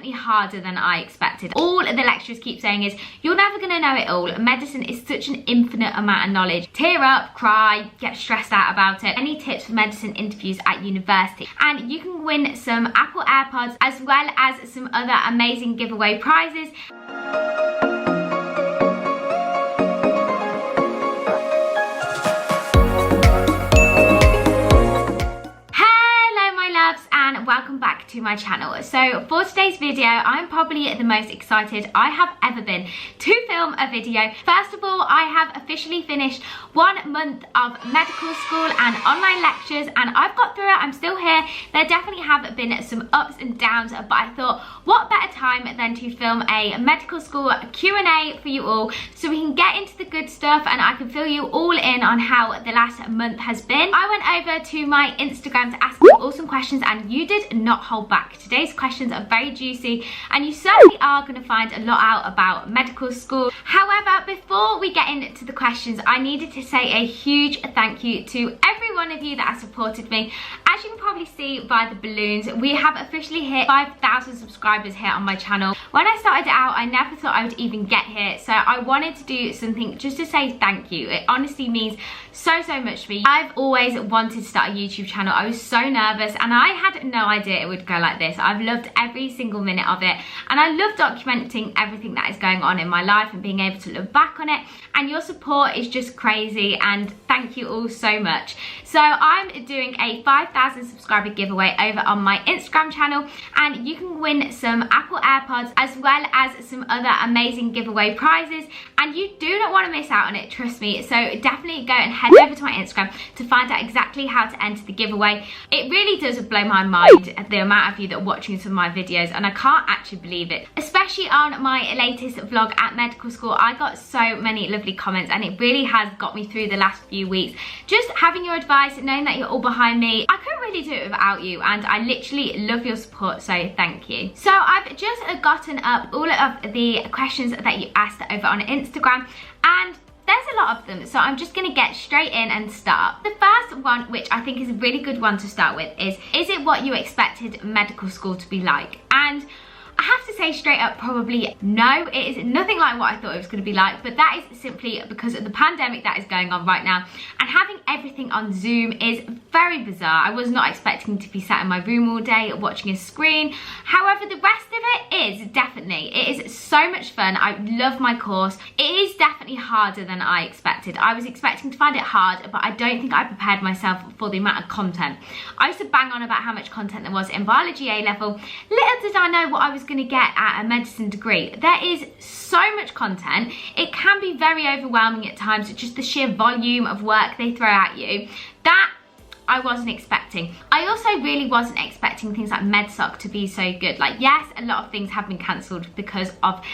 definitely harder than I expected. All the lecturers keep saying is, you're never going to know it all. Medicine is such an infinite amount of knowledge. Tear up, cry, get stressed out about it. Any tips for medicine interviews at university? And you can win some Apple AirPods as well as some other amazing giveaway prizes. Welcome back to my channel. So for today's video, I'm probably the most excited I have ever been to film a video. First of all, I have officially finished 1 month of medical school and online lectures, and I've got through it. I'm still here. There definitely have been some ups and downs, but I thought what better time than to film a medical school Q&A for you all so we can get into the good stuff and I can fill you all in on how the last month has been. I went over to my Instagram to ask you all some questions and you did not hold back. Today's questions are very juicy and you certainly are going to find a lot out about medical school. However, before we get into the questions, I needed to say a huge thank you to every one of you that has supported me. As you can probably see by the balloons, we have officially hit 5,000 subscribers here on my channel. When I started out, I never thought I would even get here, so I wanted to do something just to say thank you. It honestly means so much to me. I've always wanted to start a YouTube channel. I was so nervous and I had no idea it would go like this. I've loved every single minute of it and I love documenting everything that is going on in my life and being able to look back on it, and your support is just crazy and thank you all so much. So I'm doing a 5,000 subscriber giveaway over on my Instagram channel and you can win some Apple AirPods as well as some other amazing giveaway prizes, and you do not want to miss out on it, trust me. So definitely go and head over to my Instagram to find out exactly how to enter the giveaway. It really does blow my mind the amount of you that are watching some of my videos, and I can't actually believe it. Especially on my latest vlog at medical school, I got so many lovely comments and it really has got me through the last few weeks. Just having your advice, knowing that you're all behind me, I couldn't really do it without you, and I literally love your support, so thank you. So I've just gotten up all of the questions that you asked over on Instagram, and there's a lot of them, so I'm just going to get straight in and start. The first one, which I think is a really good one to start with, is it what you expected medical school to be like? And I have to say straight up, probably no. It is nothing like what I thought it was going to be like, but that is simply because of the pandemic that is going on right now, and having everything on Zoom is very bizarre. I was not expecting to be sat in my room all day watching a screen. However, the rest of it is definitely, it is so much fun. I love my course. It is definitely harder than I expected. I was expecting to find it hard, but I don't think I prepared myself for the amount of content. I used to bang on about how much content there was in biology A level. Little did I know what I was going to get at a medicine degree. There is so much content. It can be very overwhelming at times, just the sheer volume of work they throw at you. That I wasn't expecting. I also really wasn't expecting things like MedSoc to be so good. Like, yes, a lot of things have been cancelled because of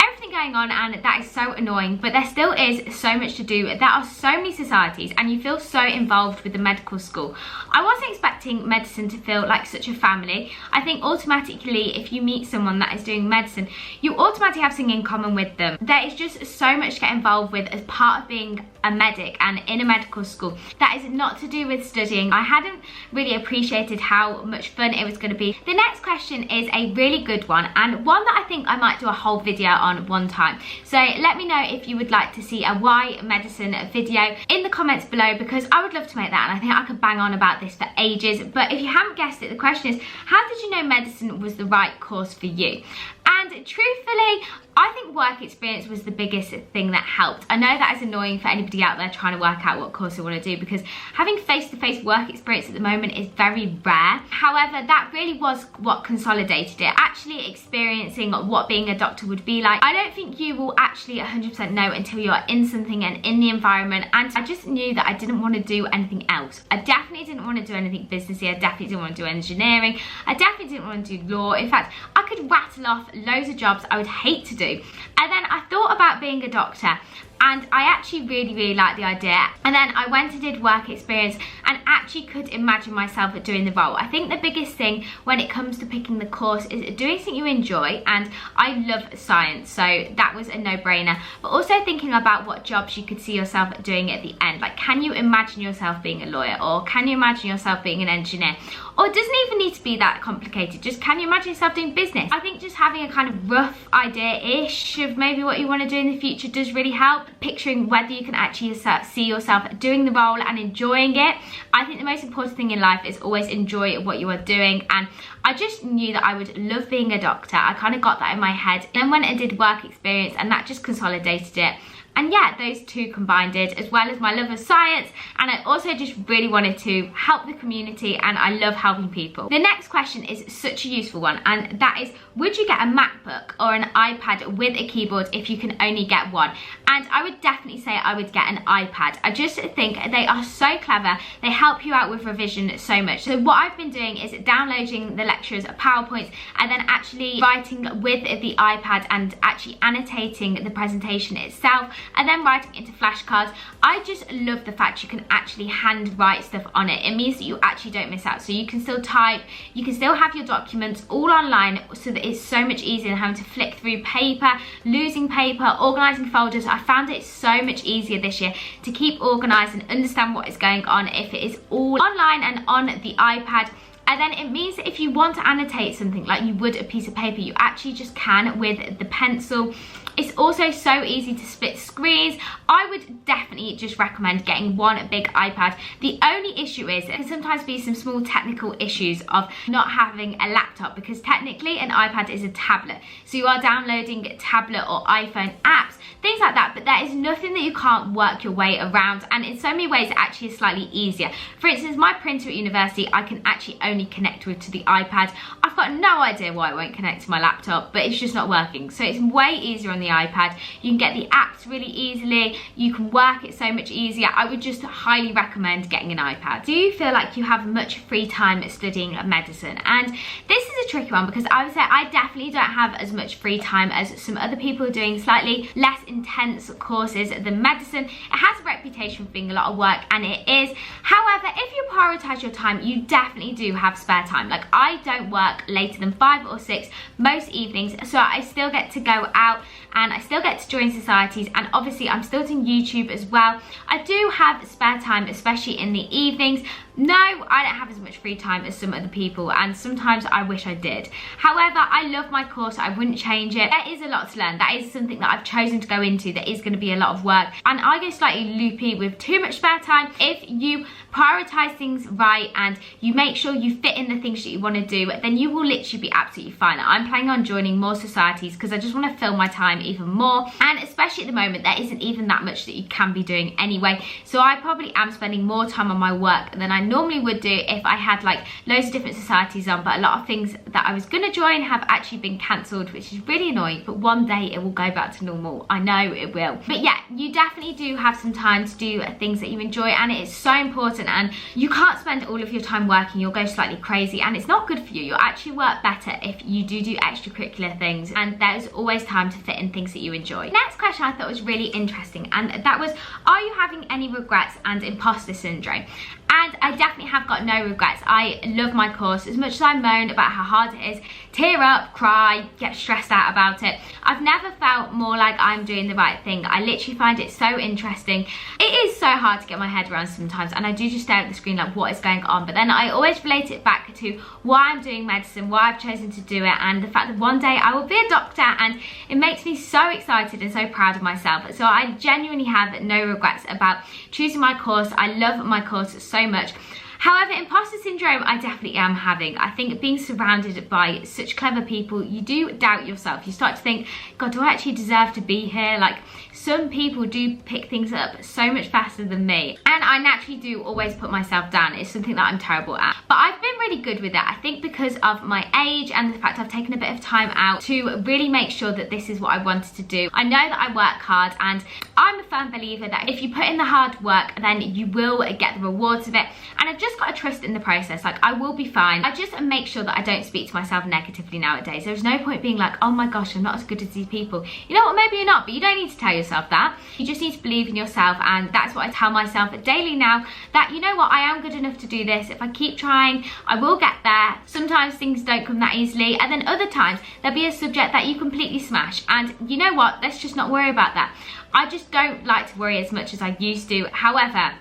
everything going on, and that is so annoying, but there still is so much to do. There are so many societies and you feel so involved with the medical school. I wasn't expecting medicine to feel like such a family. I think automatically if you meet someone that is doing medicine, you automatically have something in common with them. There is just so much to get involved with as part of being a medic and in a medical school. That is not to do with studying. I hadn't really appreciated how much fun it was going to be. The next question is a really good one, and one that I think I might do a whole video on one time. So let me know if you would like to see a why medicine video in the comments below, because I would love to make that, and I think I could bang on about this for ages. But if you haven't guessed it, the question is, how did you know medicine was the right course for you? And truthfully, I think work experience was the biggest thing that helped. I know that is annoying for anybody out there trying to work out what course they want to do, because having face-to-face work experience at the moment is very rare. However, that really was what consolidated it. Actually experiencing what being a doctor would be like. I don't think you will actually 100% know until you're in something and in the environment, and I just knew that I didn't want to do anything else. I definitely didn't want to do anything businessy. I definitely didn't want to do engineering. I definitely didn't want to do law. In fact, I could rattle off loads of jobs I would hate to do. And then I thought about being a doctor, and I actually really liked the idea. And then I went and did work experience and actually could imagine myself doing the role. I think the biggest thing when it comes to picking the course is doing something you enjoy, and I love science, so that was a no-brainer. But also thinking about what jobs you could see yourself doing at the end. Like, can you imagine yourself being a lawyer, or can you imagine yourself being an engineer? Or it doesn't even need to be that complicated, just can you imagine yourself doing business? I think just having a kind of rough idea-ish of maybe what you want to do in the future does really help. Picturing whether you can actually see yourself doing the role and enjoying it. I think the most important thing in life is always enjoy what you are doing, and I just knew that I would love being a doctor. I kind of got that in my head. Then when I did work experience, and that just consolidated it. And yeah, those two combined it, as well as my love of science, and I also just really wanted to help the community, and I love helping people. The next question is such a useful one, and that is, would you get a MacBook or an iPad with a keyboard if you can only get one? And I would definitely say I would get an iPad. I just think they are so clever. They help you out with revision so much. So what I've been doing is downloading the lecturers' PowerPoints and then actually writing with the iPad and actually annotating the presentation itself, and then writing into flashcards. I just love the fact you can actually hand write stuff on it. It means that you actually don't miss out. So you can still type, you can still have your documents all online, so that it's so much easier than having to flick through paper, losing paper, organising folders. I found it so much easier this year to keep organised and understand what is going on if it is all online and on the iPad. And then it means that if you want to annotate something like you would a piece of paper, you actually just can with the pencil. It's also so easy to split screens. I would definitely just recommend getting one big iPad. The only issue is there can sometimes be some small technical issues of not having a laptop, because technically an iPad is a tablet. So you are downloading tablet or iPhone apps, things like that, but there is nothing that you can't work your way around, and in so many ways it actually is slightly easier. For instance, my printer at university I can actually only connect with to the iPad. I've got no idea why it won't connect to my laptop, but it's just not working. So it's way easier on the iPad. You can get the apps really easily, you can work it so much easier. I would just highly recommend getting an iPad. Do you feel like you have much free time studying medicine? And this is a tricky one, because I would say I definitely don't have as much free time as some other people doing slightly less intense courses than medicine. It has a reputation for being a lot of work, and it is. However, if you prioritize your time, you definitely do have spare time. Like, I don't work later than 5 or 6 most evenings, so I still get to go out and I still get to join societies, and obviously I'm still doing YouTube as well. I do have spare time, especially in the evenings. No, I don't have as much free time as some other people, and sometimes I wish I did. However, I love my course. I wouldn't change it. There is a lot to learn. That is something that I've chosen to go into. That is going to be a lot of work, and I go slightly loopy with too much spare time. If you prioritize things right and you make sure you fit in the things that you want to do, then you will literally be absolutely fine. I'm planning on joining more societies because I just want to fill my time even more, and especially at the moment there isn't even that much that you can be doing anyway. So I probably am spending more time on my work than I normally would do if I had like loads of different societies on, but a lot of things that I was going to join have actually been cancelled, which is really annoying, but one day it will go back to normal. I know it will. But yeah, you definitely do have some time to do things that you enjoy, and it is so important, and you can't spend all of your time working. You'll go slightly crazy and it's not good for you. You'll actually work better if you do extracurricular things, and there's always time to fit in things that you enjoy. Next question I thought was really interesting, and that was, are you having any regrets and imposter syndrome? And I definitely have got no regrets. I love my course. As much as I moan about how hard it is, tear up, cry, get stressed out about it, I've never felt more like I'm doing the right thing. I literally find it so interesting. It is so hard to get my head around sometimes, and I do just stare at the screen like, what is going on? But then I always relate it back to why I'm doing medicine, why I've chosen to do it, and the fact that one day I will be a doctor, and it makes me so excited and so proud of myself. So I genuinely have no regrets about choosing my course. I love my course so much. However, imposter syndrome I definitely am having. I think being surrounded by such clever people, you do doubt yourself. You start to think, God, do I actually deserve to be here? Like, some people do pick things up so much faster than me, and I naturally do always put myself down. It's something that I'm terrible at, but I've been really good with it. I think because of my age and the fact I've taken a bit of time out to really make sure that this is what I wanted to do. I know that I work hard, and I'm a firm believer that if you put in the hard work, then you will get the rewards of it. And I've just got to trust in the process. Like, I will be fine. I just make sure that I don't speak to myself negatively nowadays. There's no point being like, oh my gosh, I'm not as good as these people. You know what, maybe you're not, but you don't need to tell yourself that. You just need to believe in yourself, and that's what I tell myself daily now, that you know what, I am good enough to do this. If I keep trying, I will get there. Sometimes things don't come that easily, and then other times there'll be a subject that you completely smash, and you know what, let's just not worry about that. I just don't like to worry as much as I used to. However,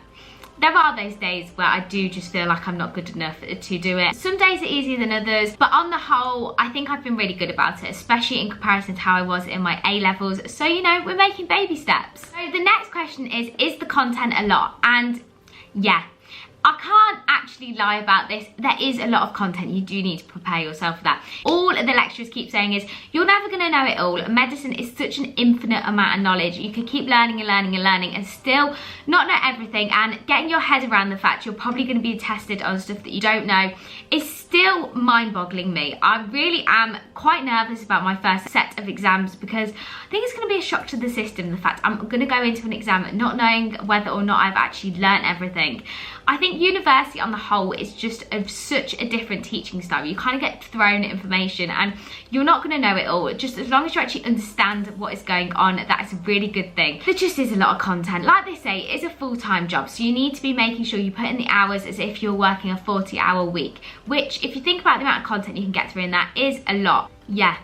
there are those days where I do just feel like I'm not good enough to do it. Some days are easier than others, but on the whole, I think I've been really good about it, especially in comparison to how I was in my A-levels. So, you know, we're making baby steps. So the next question is the content a lot? And yeah, I can't actually lie about this. There is a lot of content. You do need to prepare yourself for that. All the lecturers keep saying is, you're never going to know it all. Medicine is such an infinite amount of knowledge. You could keep learning and learning and learning and still not know everything, and getting your head around the fact you're probably going to be tested on stuff that you don't know is still mind-boggling me. I really am quite nervous about my first set of exams, because I think it's going to be a shock to the system, the fact I'm going to go into an exam not knowing whether or not I've actually learned everything. I think university on the whole is just such a different teaching style. You kind of get thrown information and you're not going to know it all. Just as long as you actually understand what is going on, that is a really good thing. There just is a lot of content. Like they say, it's a full-time job, so you need to be making sure you put in the hours as if you're working a 40-hour week, which, if you think about the amount of content you can get through in that, is a lot. Yeah,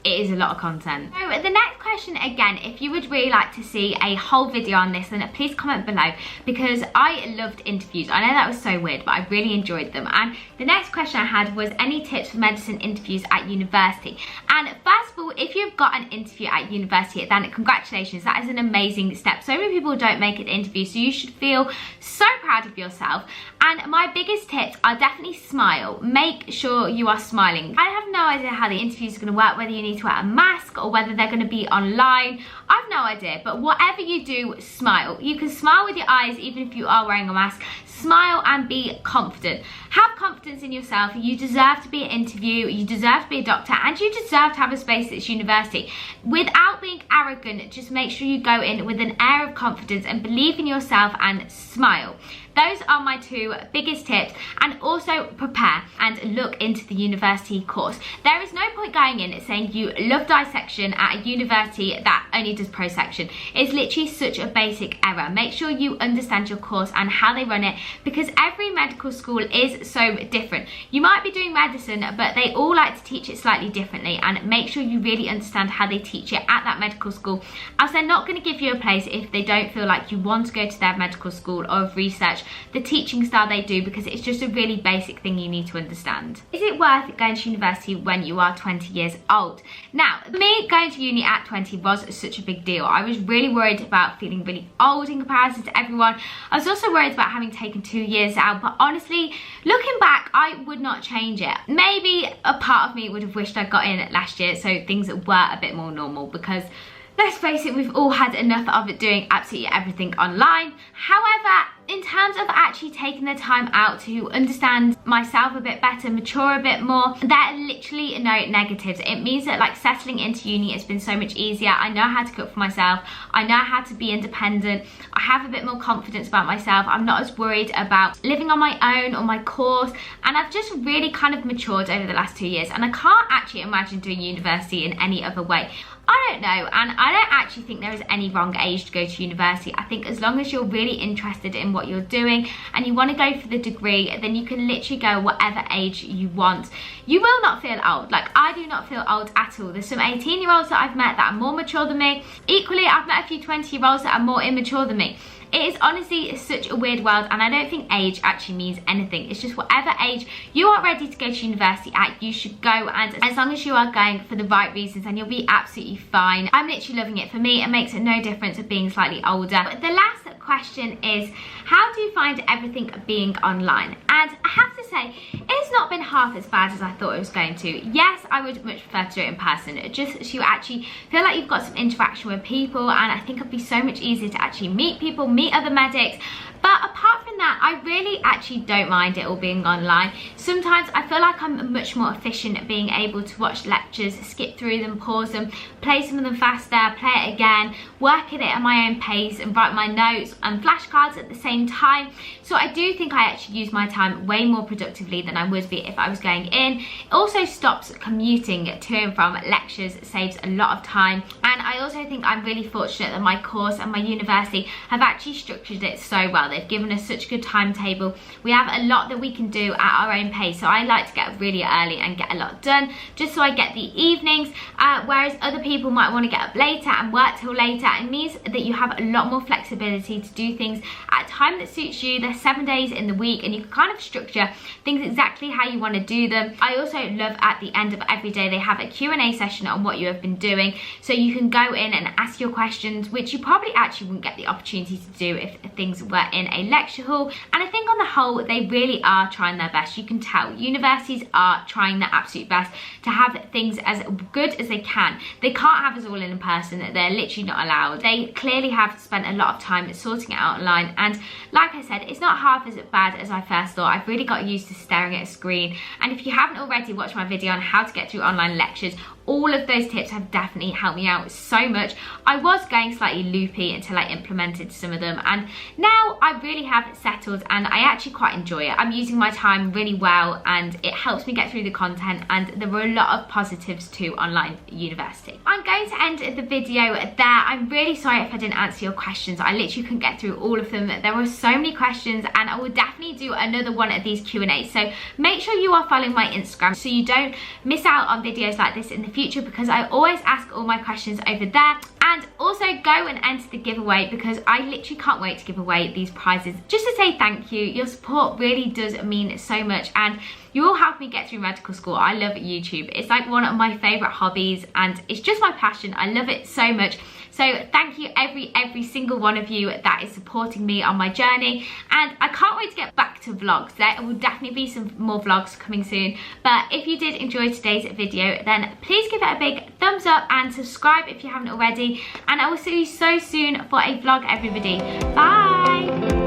it is a lot of content. So the next question, again, if you would really like to see a whole video on this, then please comment below, because I loved interviews. I know that was so weird, but I really enjoyed them. And the next question I had was any tips for medicine interviews at university. And first of all, if you've got an interview at university, then congratulations, that is an amazing step. So many people don't make an interview, so you should feel so proud of yourself. And my biggest tips are definitely smile. Make sure you are smiling. I have no idea how the interviews are going to work, whether you need to wear a mask or whether they're going to be online. I've no idea, but whatever you do, smile. You can smile with your eyes even if you are wearing a mask. Smile and be confident. Have confidence in yourself. You deserve to be an interview, you deserve to be a doctor, and you deserve to have a space at this university. Without being arrogant, just make sure you go in with an air of confidence and believe in yourself and smile. Those are my two biggest tips. And also prepare and look into the university course. There is no point going in saying you love dissection at a university that only does prosection. It's literally such a basic error. Make sure you understand your course and how they run it, because every medical school is so different. You might be doing medicine, but they all like to teach it slightly differently, and make sure you really understand how they teach it at that medical school, as they're not going to give you a place if they don't feel like you want to go to their medical school or research the teaching style they do, because it's just a really basic thing you need to understand. Is it worth going to university when you are 20 years old? Now, for me, going to uni at 20 was such a big deal. I was really worried about feeling really old in comparison to everyone. I was also worried about having taken 2 years out, but honestly, looking back, I would not change it. Maybe a part of me would have wished I got in last year so things were a bit more normal, because let's face it, we've all had enough of it doing absolutely everything online. However, in terms of actually taking the time out to understand myself a bit better, mature a bit more, there are literally no negatives. It means that, like, settling into uni has been so much easier. I know how to cook for myself. I know how to be independent. I have a bit more confidence about myself. I'm not as worried about living on my own or my course, and I've just really kind of matured over the last 2 years, and I can't actually imagine doing university in any other way. I don't know, and I don't actually think there is any wrong age to go to university. I think as long as you're really interested in what you're doing and you want to go for the degree, then you can literally go whatever age you want. You will not feel old. Like, I do not feel old at all. There's some 18-year-olds that I've met that are more mature than me. Equally, I've met a few 20-year-olds that are more immature than me. It is honestly such a weird world, and I don't think age actually means anything. It's just whatever age you are ready to go to university at, you should go, and as long as you are going for the right reasons, then you'll be absolutely fine. I'm literally loving it. For me, it makes no difference of being slightly older. But the last question is, how do you find everything being online? And I have to say, it's not been half as bad as I thought it was going to. Yes, I would much prefer to do it in person, just so you actually feel like you've got some interaction with people, and I think it'd be so much easier to actually meet people, meet other medics. But apart from that, I really actually don't mind it all being online. Sometimes I feel like I'm much more efficient at being able to watch lectures, skip through them, pause them, play some of them faster, play it again, work at it at my own pace and write my notes and flashcards at the same time. So I do think I actually use my time way more productively than I would be if I was going in. It also stops commuting to and from lectures, saves a lot of time. And I also think I'm really fortunate that my course and my university have actually structured it so well. They've given us such a good timetable. We have a lot that we can do at our own pace. So I like to get up really early and get a lot done just so I get the evenings, whereas other people might want to get up later and work till later. It means that you have a lot more flexibility to do things at a time that suits you. There's 7 days in the week and you can kind of structure things exactly how you want to do them. I also love at the end of every day they have a Q&A session on what you have been doing, so you can go in and ask your questions, which you probably actually wouldn't get the opportunity to do if things were in a lecture hall. And I think on the whole they really are trying their best. You can tell universities are trying their absolute best to have things as good as they can. They can't have us all in person, they're literally not allowed. They clearly have spent a lot of time sorting it out online, and like I said, it's not half as bad as I first thought. I've really got used to staring at a screen, and if you haven't already watched my video on how to get through online lectures, all of those tips have definitely helped me out so much. I was going slightly loopy until I implemented some of them, and now I really have settled and I actually quite enjoy it. I'm using my time really well and it helps me get through the content, and there were a lot of positives to online university. I'm going to end the video there. I'm really sorry if I didn't answer your questions. I literally couldn't get through all of them. There were so many questions, and I will definitely do another one of these Q&As. So make sure you are following my Instagram so you don't miss out on videos like this in the future, because I always ask all my questions over there. And also go and enter the giveaway, because I literally can't wait to give away these prizes just to say thank you. Your support really does mean so much, and you all help me get through medical school. I love YouTube. It's like one of my favorite hobbies and it's just my passion. I love it so much. So thank you every single one of you that is supporting me on my journey, and I can't wait to get back to vlogs. There will definitely be some more vlogs coming soon, but if you did enjoy today's video, then please give it a big thumbs up and subscribe if you haven't already, and I will see you so soon for a vlog, everybody. Bye.